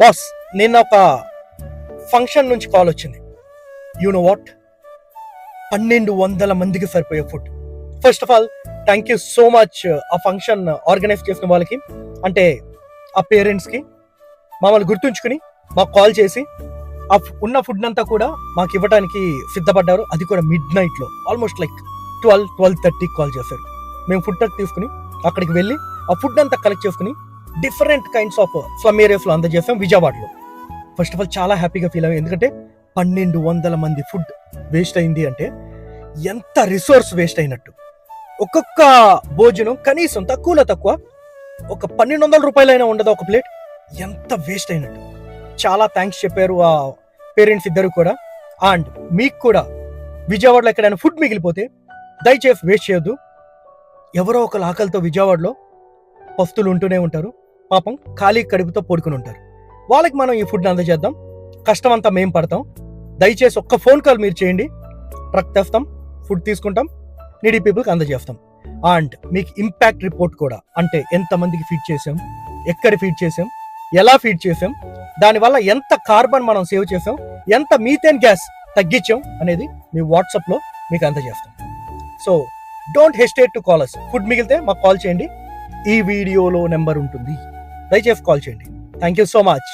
Boss, నిన్న ఒక function నుంచి కాల్ వచ్చింది. యు నో వాట్, 1200 మందికి సరిపోయే food. First of all thank you so much ఆ ఫంక్షన్ ఆర్గనైజ్ చేసిన వాళ్ళకి, అంటే ఆ పేరెంట్స్కి. మమ్మల్ని గుర్తుంచుకుని మాకు కాల్ చేసి ఆ ఉన్న ఫుడ్ అంతా కూడా మాకు ఇవ్వడానికి సిద్ధపడ్డారు. అది కూడా మిడ్ నైట్లో, ఆల్మోస్ట్ లైక్ 12-12:30 కాల్ చేశారు. మేము ఫుడ్ ట్రక్ తీసుకుని అక్కడికి వెళ్ళి ఆ ఫుడ్ అంతా కలెక్ట్ చేసుకుని డిఫరెంట్ కైండ్స్ ఆఫ్ స్లమ్ ఏరియాస్లో అందజేసాం విజయవాడలో. ఫస్ట్ ఆఫ్ ఆల్ చాలా హ్యాపీగా ఫీల్ అయ్యాం, ఎందుకంటే 1200 మంది ఫుడ్ వేస్ట్ అయింది అంటే ఎంత రిసోర్స్ వేస్ట్ అయినట్టు. ఒక్కొక్క భోజనం కనీసం తక్కువలో తక్కువ ఒక 1200 రూపాయలైనా ఉండదు ఒక ప్లేట్. ఎంత వేస్ట్ అయినట్టు. చాలా థ్యాంక్స్ చెప్పారు ఆ పేరెంట్స్ ఇద్దరు కూడా. అండ్ మీకు కూడా విజయవాడలో ఎక్కడైనా ఫుడ్ మిగిలిపోతే దయచేసి వేస్ట్ చేయొద్దు. ఎవరో ఒకరు ఆకలితో విజయవాడలో పస్తులు ఉంటూనే ఉంటారు, పాపం ఖాళీ కడుపుతో పడుకుని ఉంటారు. వాళ్ళకి మనం ఈ ఫుడ్ అందజేద్దాం. కష్టం అంతా మేము పడతాం. దయచేసి ఒక్క ఫోన్ కాల్ మీరు చేయండి, ట్రక్ తెస్తాం, ఫుడ్ తీసుకుంటాం, నీడీ పీపుల్కి అందజేస్తాం. అండ్ మీకు ఇంపాక్ట్ రిపోర్ట్ కూడా, అంటే ఎంతమందికి ఫీడ్ చేసాం, ఎక్కడ ఫీడ్ చేసాం, ఎలా ఫీడ్ చేసాం, దానివల్ల ఎంత కార్బన్ మనం సేవ్ చేసాం, ఎంత మీథేన్ గ్యాస్ తగ్గించాం అనేది మీ వాట్సాప్లో మీకు అందజేస్తాం. So don't hesitate to call us. Food మిగిలితే మాకు కాల్ చేయండి, ఈ వీడియోలో నెంబర్ ఉంటుంది, దయచేసి కాల్ చేయండి. Thank you so much.